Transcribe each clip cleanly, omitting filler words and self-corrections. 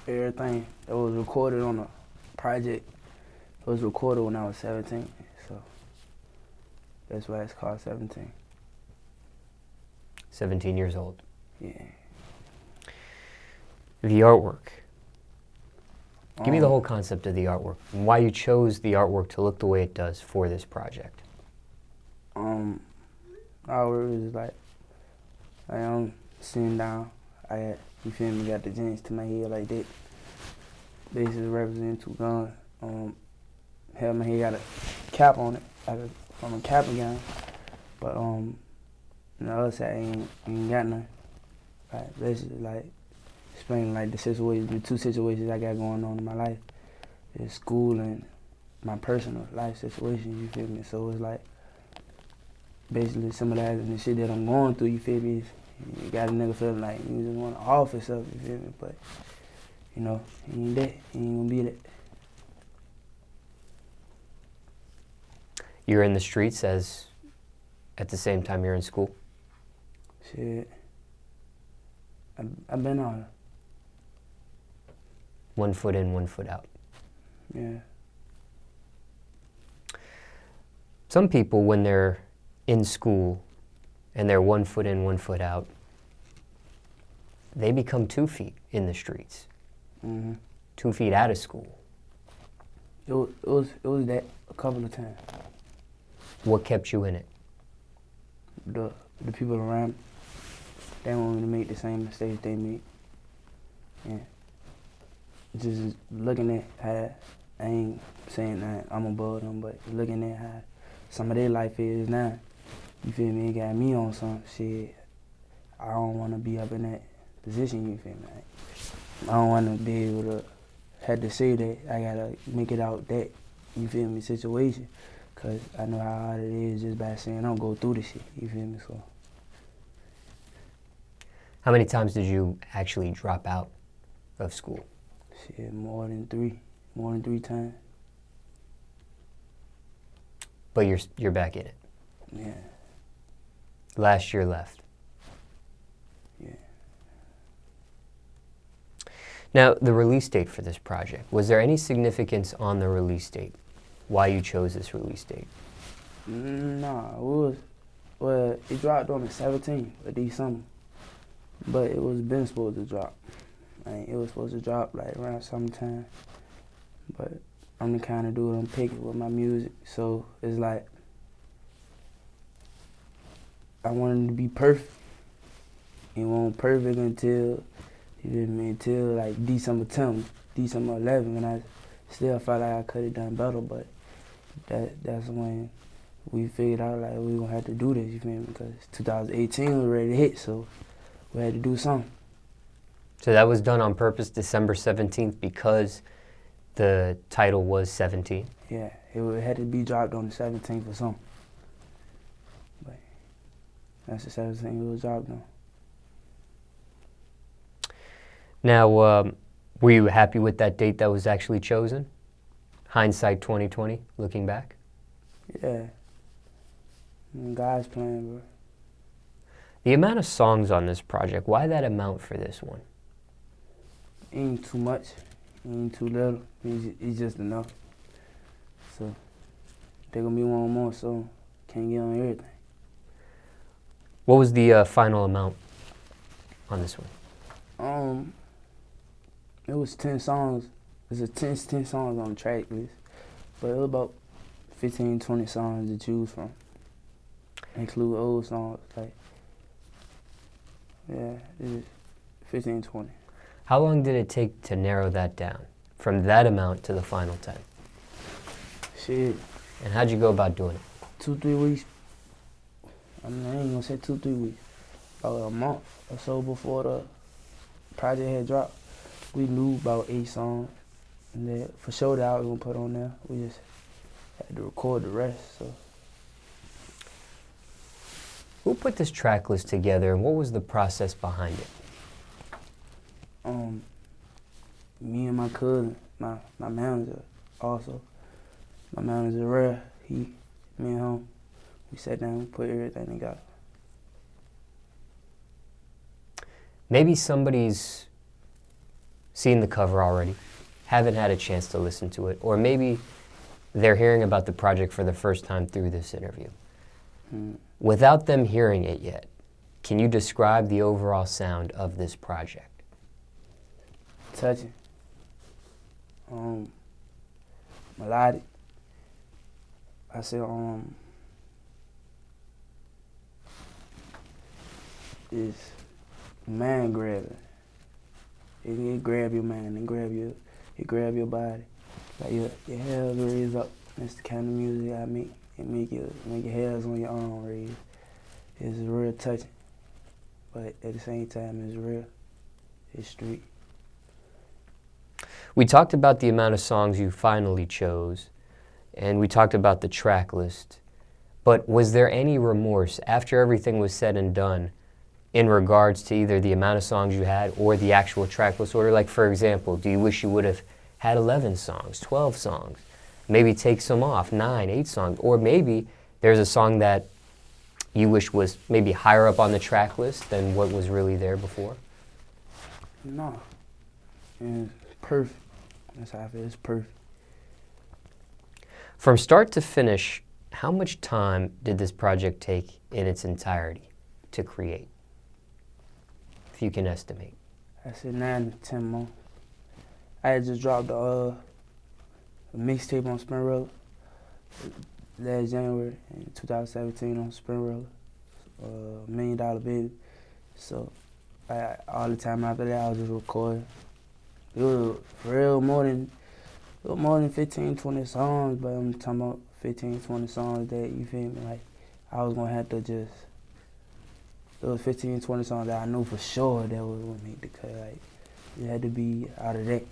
everything that was recorded on a project was recorded when I was 17, so that's why it's called 17. 17 years old. Yeah. The artwork. Give me the whole concept of the artwork and why you chose the artwork to look the way it does for this project. Artwork is like I'm sitting down. I had, you feel me, got the jeans to my head like that. Basically representing two guns. Hell, my head got a cap on it, like from a cap again. But on the other side, ain't got nothing. Like basically, like explaining like the two situations I got going on in my life, is school and my personal life situation. You feel me? So it's like basically symbolizing the shit that I'm going through. You feel me? You got a nigga feeling like you just want to offer something. You feel me? But you know, he ain't that. He ain't gonna be that. You're in the streets as at the same time you're in school? Shit. I've been on. 1 foot in, 1 foot out. Yeah. Some people, when they're in school and they're 1 foot in, 1 foot out, they become 2 feet in the streets. 2 feet out of school. It was that a couple of times. What kept you in it? The people around me, they want me to make the same mistakes they made. And just looking at how, I ain't saying that I'm above them, but looking at how some of their life is now, you feel me, it got me on some shit. I don't want to be up in that position, you feel me? I don't want to be able to have to say that I got to make it out that, you feel me, situation. Because I know how hard it is just by saying I'll go through the shit, you feel me? So. How many times did you actually drop out of school? Shit, more than three times. But you're back in it. Yeah. Last year left. Yeah. Now, the release date for this project, was there any significance on the release date? Why you chose this release date? Nah, it dropped on the 17th of December, but it was been supposed to drop. Like, it was supposed to drop like around summertime, but I'm the kind of dude I'm picky with my music, so it's like I wanted it to be perfect. It wasn't perfect until, you feel me, until like December 10th, December 11th, and I still felt like I could have done better, but that's when we figured out like we gonna have to do this, you feel me? Because 2018 was ready to hit, so we had to do something. So that was done on purpose, December 17th, because the title was 17? Yeah, it had to be dropped on the 17th or something. But that's the 17th it was dropped on. Now, were you happy with that date that was actually chosen? Hindsight 2020, looking back? Yeah. God's plan, bro. The amount of songs on this project, why that amount for this one? Ain't too much, ain't too little. It's just enough. So there gonna be one more, so can't get on everything. What was the final amount on this one? It was 10 songs. There's 10 songs on the track list, but it was about 15, 20 songs to choose from. Include old songs, like, yeah, it was 15, 20. How long did it take to narrow that down, from that amount to the final 10? Shit. And how'd you go about doing it? 2-3 weeks. I mean, I ain't gonna say 2-3 weeks. About a month or so before the project had dropped, we knew about 8 songs. And then for Shoutouts, we gonna put on there. We just had to record the rest, so. Who put this track list together and what was the process behind it? Me and my cousin, my manager also. My manager, Rare, me and him, we sat down and put everything together. Maybe somebody's seen the cover already, haven't had a chance to listen to it, or maybe they're hearing about the project for the first time through this interview. Without them hearing it yet, can you describe the overall sound of this project? Touching. Melodic. I said, is man grabbing. It grab your mind, it grab your body. Like your hairs raise up. That's the kind of music I make. It make your hairs on your arm raise. It's real touching, but at the same time, it's real. It's street. We talked about the amount of songs you finally chose, and we talked about the track list. But was there any remorse after everything was said and done in regards to either the amount of songs you had or the actual track list order? Like, for example, do you wish you would have had 11 songs, 12 songs? Maybe take some off, 9, 8 songs. Or maybe there's a song that you wish was maybe higher up on the track list than what was really there before? No. It's perfect. That's how I feel. It's perfect. From start to finish, how much time did this project take in its entirety to create? If you can estimate. I said 9 to 10 more. I had just dropped a mixtape on Spinrilla last January in 2017 on Spinrilla, $1 Million Baby. So all the time after that, I was just recording. It was real more than 15, 20 songs, but I'm talking about 15, 20 songs that, you feel me, like I was gonna have to just, it was 15, 20 songs that I knew for sure that was gonna make the cut. Like, it had to be out of that.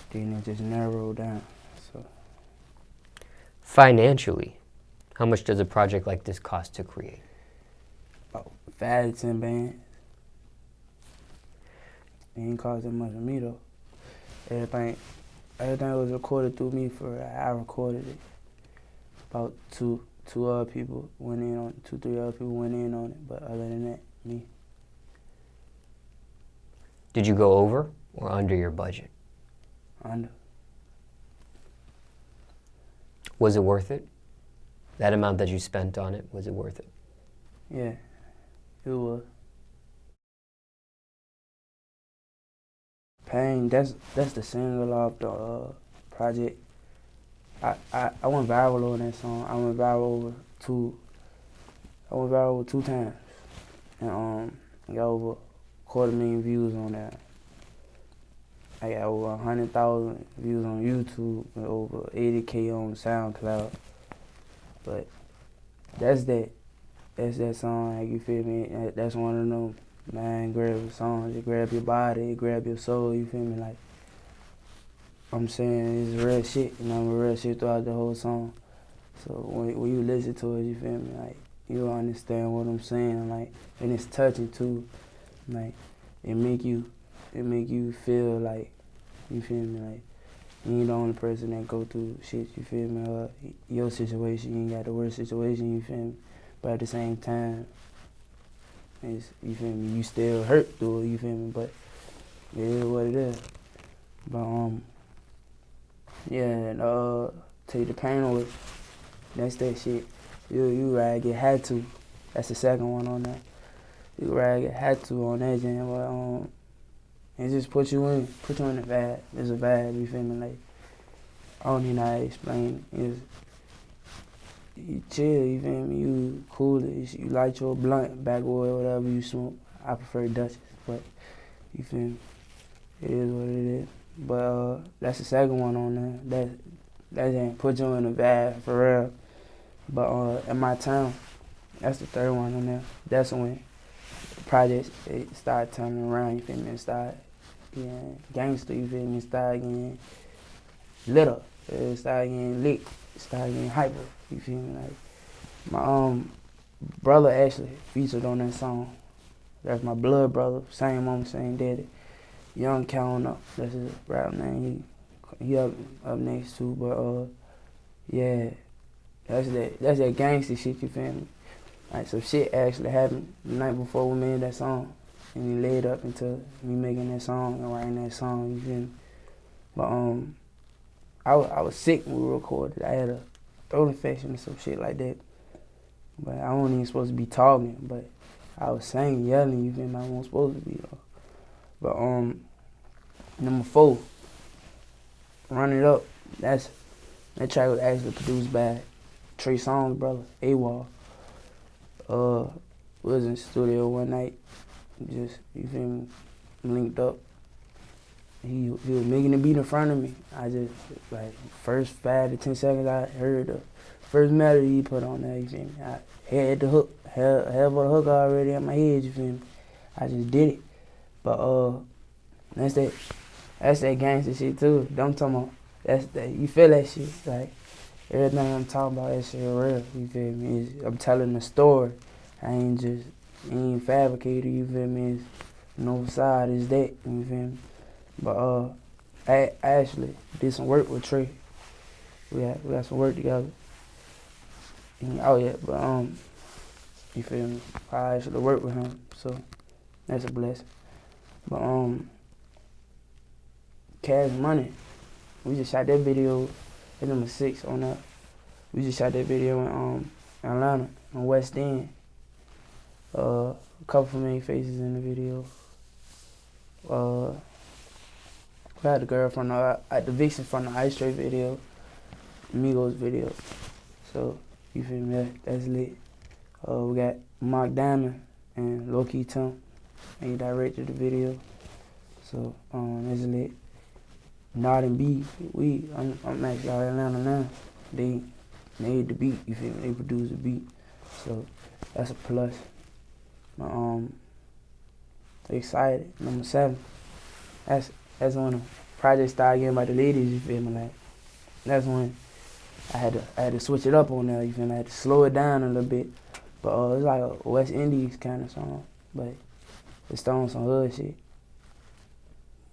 Then it just narrowed down. So. Financially, how much does a project like this cost to create? About 5 to 10 bands. It ain't cost that much to me though. Everything was recorded through me. I recorded it. About two, 3 other people went in on it, but other than that, me. Did you go over or under your budget? Under. Was it worth it? That amount that you spent on it, was it worth it? Yeah, it was. Pain, that's the single off the project. I went viral on that song. I went viral over 2 times. And I got over 250,000 views on that. I got over 100,000 views on YouTube and over 80K on SoundCloud. But that's that song, like, you feel me? That's one of them mind grabbing songs. It grab your body, it grab your soul, you feel me? Like, I'm saying it's real shit, you know, real shit throughout the whole song. So when you listen to it, you feel me? Like, you understand what I'm saying, like, and it's touching too. Like, it make you feel like, you feel me? Like, you ain't the only person that go through shit, you feel me? Your situation, you ain't got the worst situation, you feel me? But at the same time, it's, you feel me? You still hurt through it, you feel me? But it is what it is. But yeah, and take the pain away. That's that shit. You rag it had to. That's the second one on that. You rag it had to on that jam, but it just put you in the vibe. It's a vibe, you feel me? Like, I don't even know how to explain it. It's, you chill, you feel me? You cool it. You light your blunt, backwood, whatever you smoke. I prefer Dutchess, but you feel me? It is what it is. But that's the second one on there. That ain't put you in the vibe for real. But in my town, that's the third one on there. That's when the projects start turning around, you feel me? It start getting gangster, you feel me? It start getting lit up. It start getting lit. It start getting hyper, you feel me? Like, my brother actually featured on that song. That's my blood brother, same mom, same daddy. Young Count Up, that's his rap name. He up next too, but yeah, that's gangster shit, you feel me? Like, some shit actually happened the night before we made that song. and it led up into me making that song and writing that song, you feel me? But I was sick when we recorded. I had a throat infection or some shit like that. But I wasn't even supposed to be talking, but I was singing, yelling, you feel me? I wasn't supposed to be though. But number 4, Run It Up. That track was actually produced by Trey Songz' brother, AWOL. We was in the studio one night, just, you feel me, linked up. He was making the beat in front of me. I just, like, first 5 to 10 seconds I heard the first melody he put on there, you feel me? I had the hook, had the hook already in my head, you feel me? I just did it. But that's that gangster shit too. Don't talk about you feel that shit. Like everything I'm talking about, that shit real. You feel me? I'm telling the story. I ain't fabricated. You feel me? It's no side is that. You feel me? But I actually did some work with Trey. We got some work together. Oh yeah, but you feel me? I actually worked with him, so that's a blessing. But Cash Money, we just shot that video. It's number 6 on that. We just shot that video in Atlanta, in West End. A couple familiar faces in the video. We had the girl from the Vixen from the Ice Tray video, Migos video. So you feel me? That's lit. We got Mark Diamond and Low Key Tim. He directed the video. So that's lit. Nod and B, I'm actually out in Atlanta now. They made the beat, you feel me? They produced the beat. So that's a plus. Excited, number 7. That's when the project started getting by the ladies, you feel me? Like that's when I had to switch it up on there, you feel me? I had to slow it down a little bit. But it's like a West Indies kind of song, but it's still on some hood shit.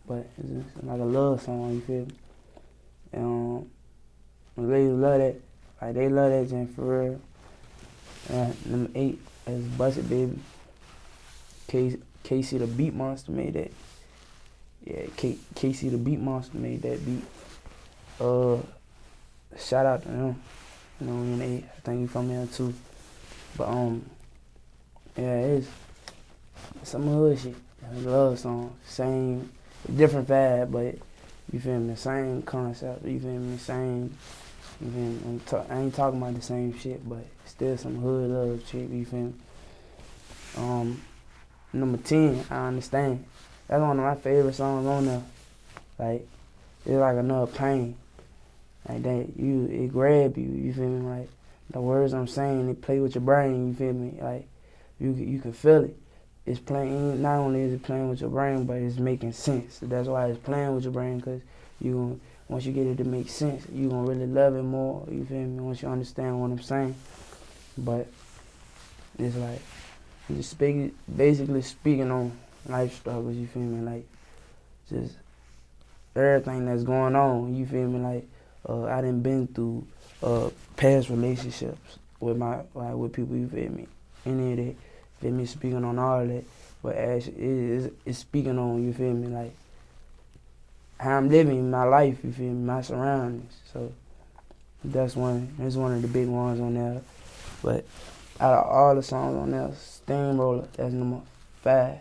But it's just like a love song, you feel me? And the ladies love that. Like, they love that jam for real. Number 8 is Bust It Baby. Casey the Beat Monster made that. Yeah, Casey the Beat Monster made that beat. Shout out to him. You know, I think he from here too. But yeah, it's some hood shit. A love song. Same, different vibe, but you feel me? Same concept. You feel me? Same. You feel me? I ain't talking about the same shit, but still some hood love shit. You feel me? Number 10, I Understand. That's one of my favorite songs on there. Like, it's like another pain. Like that, it grab you. You feel me? Like the words I'm saying, they play with your brain. You feel me? Like you can feel it. It's playing. Not only is it playing with your brain, but it's making sense. That's why it's playing with your brain, because once you get it to make sense, you gonna really love it more. You feel me? Once you understand what I'm saying. But it's like just basically speaking on life struggles. You feel me? Like just everything that's going on. You feel me? Like I done been through past relationships with with people. You feel me? Any of that. Feel me? Speaking on all that, but actually it's speaking on, you feel me, like how I'm living my life, you feel me, my surroundings. So that's one of the big ones on there. But out of all the songs on there, Steamroller, that's number 5.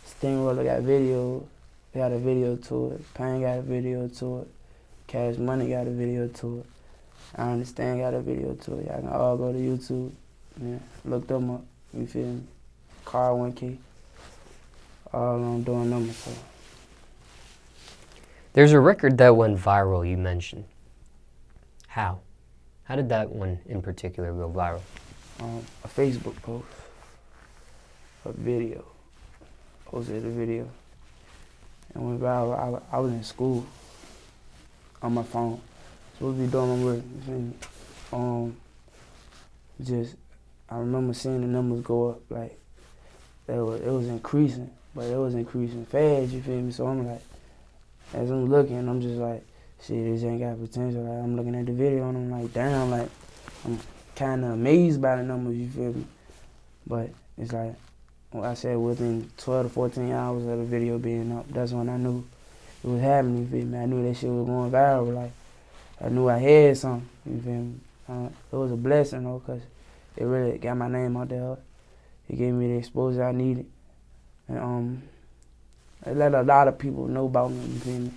Steamroller got video, got a video to it. Pain got a video to it. Cash Money got a video to it. I Understand got a video to it. Y'all can all go to YouTube, yeah, look them up. You feel me? Car 1K. All I'm doing numbers. So. There's a record that went viral you mentioned. How? How did that one in particular go viral? A Facebook post. A video. Posted a video. And went viral. I was in school. On my phone. Supposed to be doing my work. You feel me? I remember seeing the numbers go up. Like, it was increasing. But it was increasing fast, you feel me? So I'm like, as I'm looking, I'm just like, shit, this ain't got potential. Like, I'm looking at the video and I'm like, damn, like, I'm kind of amazed by the numbers, you feel me? But it's like, I said within 12 to 14 hours of the video being up, that's when I knew it was happening, you feel me? I knew that shit was going viral, like, I knew I had something, you feel me? It was a blessing, though, because it really got my name out there. It gave me the exposure I needed. And it let a lot of people know about me, you feel me?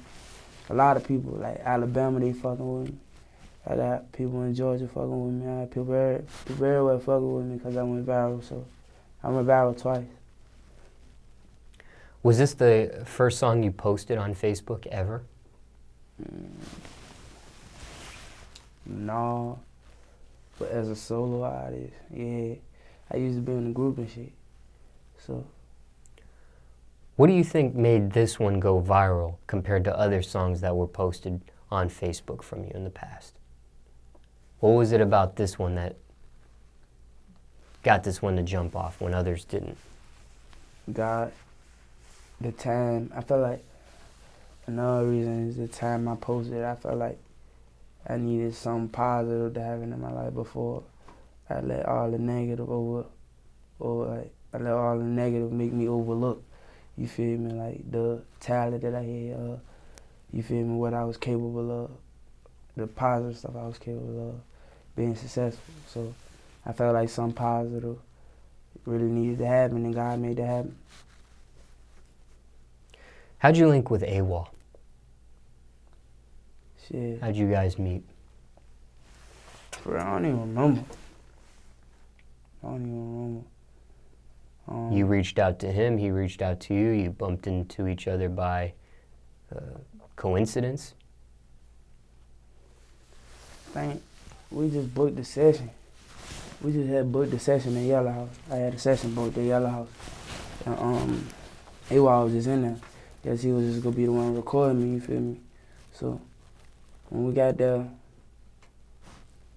A lot of people, like Alabama, they fucking with me. I got people in Georgia fucking with me. I got people everywhere fucking with me because I went viral, so I went viral twice. Was this the first song you posted on Facebook ever? No, but as a solo artist, yeah. I used to be in a group and shit, so. What do you think made this one go viral compared to other songs that were posted on Facebook from you in the past? What was it about this one that got this one to jump off when others didn't? God, the time, I felt like another reason is the time I posted. I felt like I needed something positive to happen in my life before I let all the negative I let all the negative make me overlook, you feel me, like the talent that I had, you feel me, what I was capable of, the positive stuff I was capable of, being successful. So I felt like something positive really needed to happen, and God made that happen. How'd you link with AWOL? Shit. How'd you guys meet? I don't even remember. You reached out to him, he reached out to you, you bumped into each other by coincidence? I think we just booked the session. We just had booked the session in Yellow House. I had a session booked at Yellow House. And AWOL was just in there. Guess he was just gonna be the one recording me, you feel me? So when we got there,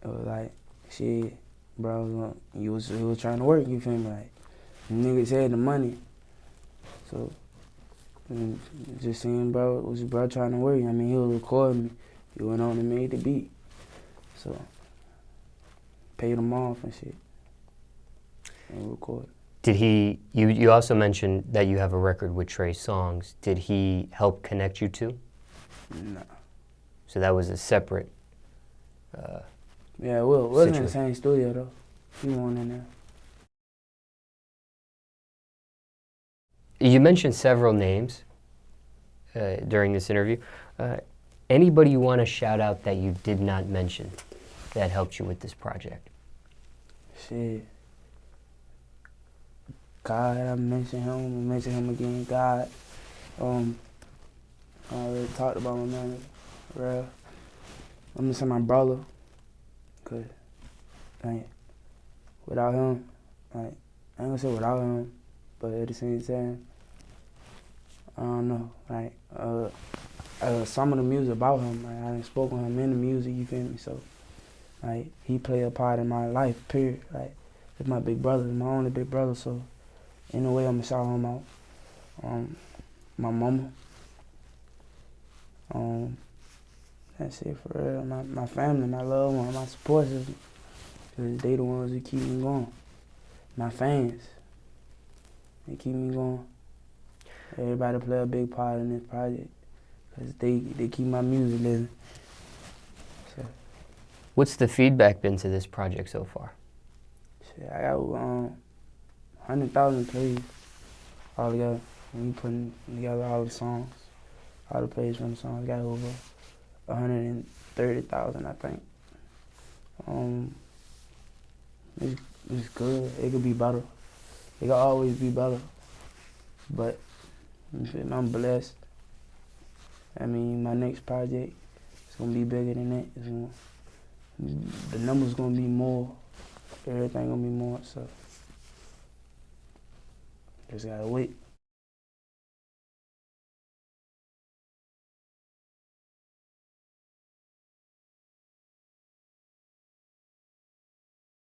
it was like, shit, bro, he was trying to work, you feel me? Like, the niggas had the money. So just seeing bro, it was bro trying to work. I mean, he was recording me. He went on and made the beat. So paid him off and shit. And recorded. Did he, you also mentioned that you have a record with Trey Songz. Did he help connect you two? No. So that was a separate yeah, Will wasn't in the same studio though. He wasn't in there. You mentioned several names during this interview. Anybody you want to shout out that you did not mention that helped you with this project? Shit. God, I mentioned him again. God, I already talked about my manager, real. I'm gonna say my brother, cause like without him, like I ain't gonna say without him, but at the same time, I don't know, like some of the music about him, like I done spoke with him in the music, you feel me? So like he played a part in my life, period. Like it's my big brother, my only big brother, so in a way I'm gonna shout him out. My mama. That's it for real. My family, my loved ones, my support system. Cause they the ones that keep me going. My fans, they keep me going. Everybody play a big part in this project. Cause they keep my music living. So. What's the feedback been to this project so far? Shit, I got 100,000 plays all together. When you putting together all the songs, all the plays from the songs, got over 130,000, I think. It's good. It could be better. It could always be better. But I'm blessed. I mean, my next project is gonna be bigger than that. The numbers gonna be more. Everything gonna be more. So just gotta wait.